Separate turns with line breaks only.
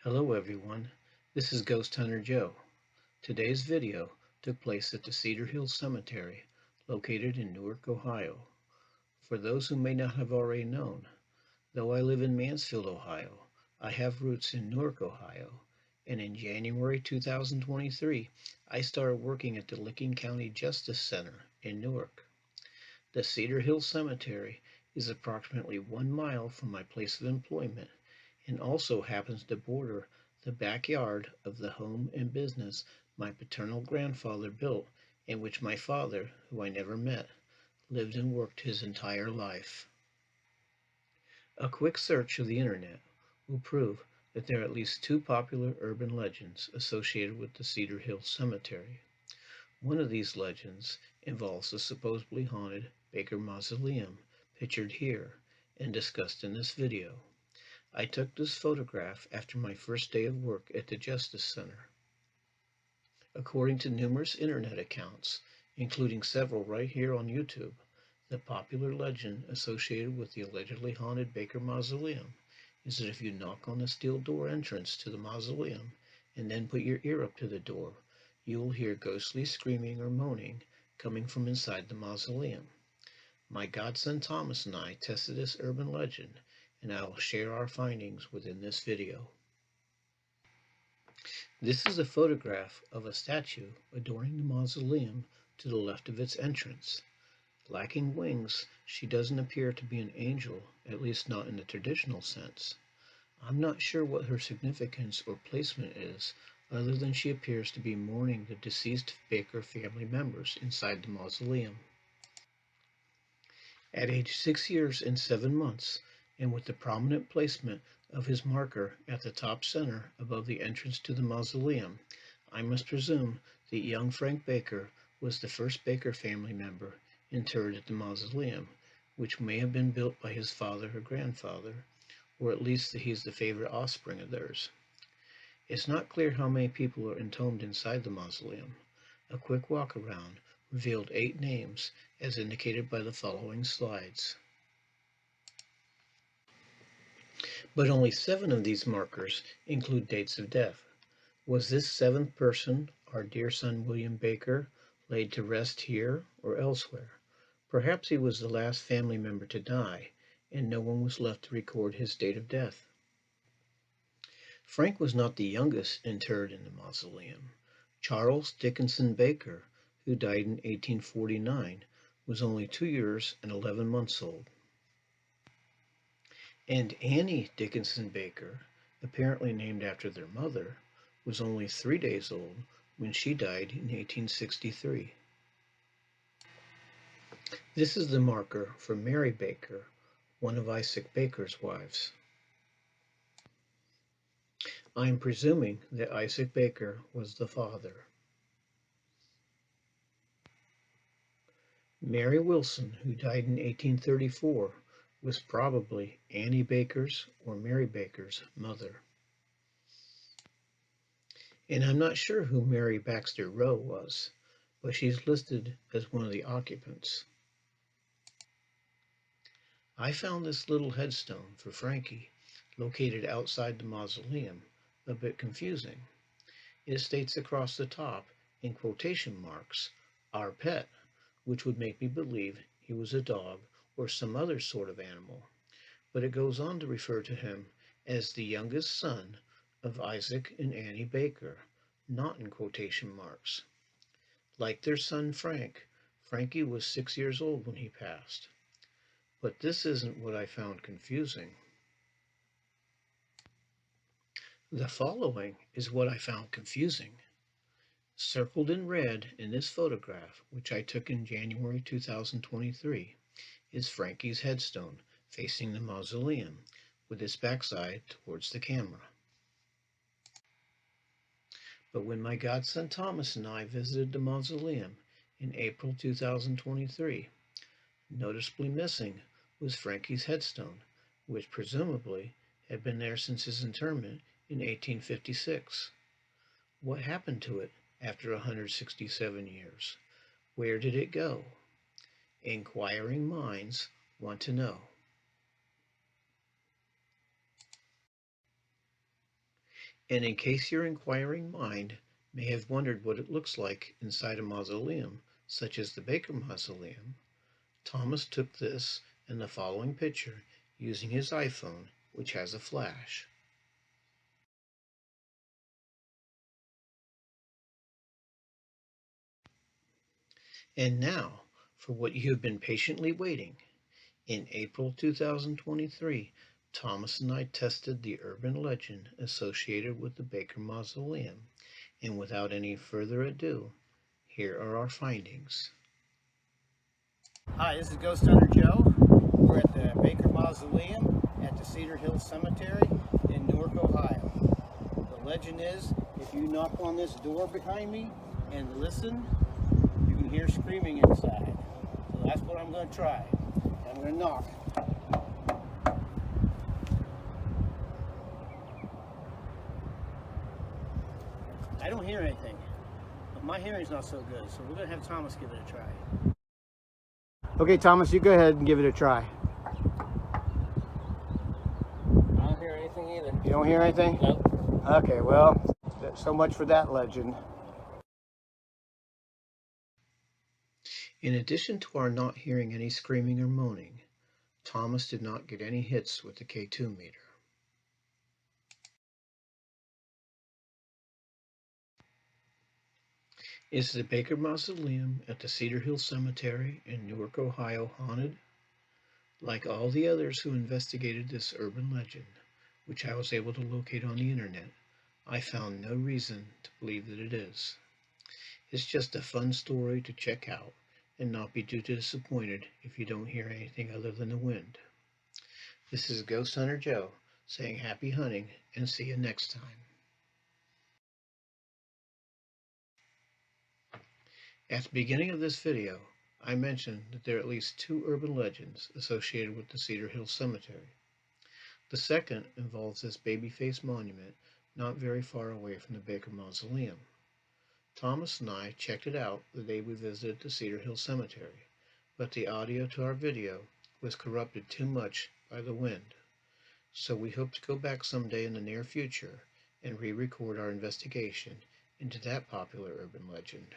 Hello everyone, this is Ghost Hunter Joe. Today's video took place at the Cedar Hill Cemetery located in Newark, Ohio. For those who may not have already known, though I live in Mansfield, Ohio, I have roots in Newark, Ohio, and in January 2023 I started working at the Licking County Justice Center in Newark. The Cedar Hill Cemetery is approximately 1 mile from my place of employment and also happens to border the backyard of the home and business my paternal grandfather built and which my father, who I never met, lived and worked his entire life. A quick search of the internet will prove that there are at least two popular urban legends associated with the Cedar Hill Cemetery. One of these legends involves the supposedly haunted Baker Mausoleum, pictured here and discussed in this video. I took this photograph after my first day of work at the Justice Center. According to numerous internet accounts, including several right here on YouTube, the popular legend associated with the allegedly haunted Baker Mausoleum is that if you knock on the steel door entrance to the mausoleum and then put your ear up to the door, you will hear ghostly screaming or moaning coming from inside the mausoleum. My godson Thomas and I tested this urban legend, and I will share our findings within this video. This is a photograph of a statue adorning the mausoleum to the left of its entrance. Lacking wings, she doesn't appear to be an angel, at least not in the traditional sense. I'm not sure what her significance or placement is, other than she appears to be mourning the deceased Baker family members inside the mausoleum. At age 6 years and 7 months, and with the prominent placement of his marker at the top center above the entrance to the mausoleum, I must presume that young Frank Baker was the first Baker family member interred at the mausoleum, which may have been built by his father or grandfather, or at least that he's the favorite offspring of theirs. It's not clear how many people are entombed inside the mausoleum. A quick walk around revealed 8 names, as indicated by the following slides. But only 7 of these markers include dates of death. Was this 7th person, our dear son William Baker, laid to rest here or elsewhere? Perhaps he was the last family member to die, and no one was left to record his date of death. Frank was not the youngest interred in the mausoleum. Charles Dickinson Baker, who died in 1849, was only 2 years and 11 months old. And Annie Dickinson Baker, apparently named after their mother, was only 3 days old when she died in 1863. This is the marker for Mary Baker, one of Isaac Baker's wives. I am presuming that Isaac Baker was the father. Mary Wilson, who died in 1834, was probably Annie Baker's or Mary Baker's mother. And I'm not sure who Mary Baxter Rowe was, but she's listed as one of the occupants. I found this little headstone for Frankie, located outside the mausoleum, a bit confusing. It states across the top, in quotation marks, "our pet," which would make me believe he was a dog or some other sort of animal. But it goes on to refer to him as the youngest son of Isaac and Annie Baker, not in quotation marks. Like their son Frank, Frankie was 6 years old when he passed. But this isn't what I found confusing. The following is what I found confusing. Circled in red in this photograph, which I took in January 2023, is Frankie's headstone facing the mausoleum, with its backside towards the camera. But when my godson Thomas and I visited the mausoleum in April 2023, noticeably missing was Frankie's headstone, which presumably had been there since his interment in 1856. What happened to it after 167 years? Where did it go? Inquiring minds want to know. And in case your inquiring mind may have wondered what it looks like inside a mausoleum, such as the Baker Mausoleum, Thomas took this and the following picture using his iPhone, which has a flash. And now, for what you have been patiently waiting. In April 2023, Thomas and I tested the urban legend associated with the Baker Mausoleum, and without any further ado, here are our findings.
Hi, this is Ghost Hunter Joe. We're at the Baker Mausoleum at the Cedar Hill Cemetery in Newark, Ohio. The legend is, if you knock on this door behind me and listen, you can hear screaming inside. So that's what I'm going to try. I'm going to knock. I don't hear anything, but my hearing's not so good, so we're going to have Thomas give it a try. Okay, Thomas, you go ahead and give it a try.
I don't hear anything either.
You don't hear anything?
Nope.
Okay, well, so much for that legend.
In addition to our not hearing any screaming or moaning, Thomas did not get any hits with the K2 meter. Is the Baker Mausoleum at the Cedar Hill Cemetery in Newark, Ohio haunted? Like all the others who investigated this urban legend, which I was able to locate on the internet, I found no reason to believe that it is. It's just a fun story to check out and not be too disappointed if you don't hear anything other than the wind. This is Ghost Hunter Joe saying happy hunting and see you next time. At the beginning of this video, I mentioned that there are at least 2 urban legends associated with the Cedar Hill Cemetery. The second involves this baby-faced monument not very far away from the Baker Mausoleum. Thomas and I checked it out the day we visited the Cedar Hill Cemetery, but the audio to our video was corrupted too much by the wind. So we hope to go back someday in the near future and re-record our investigation into that popular urban legend.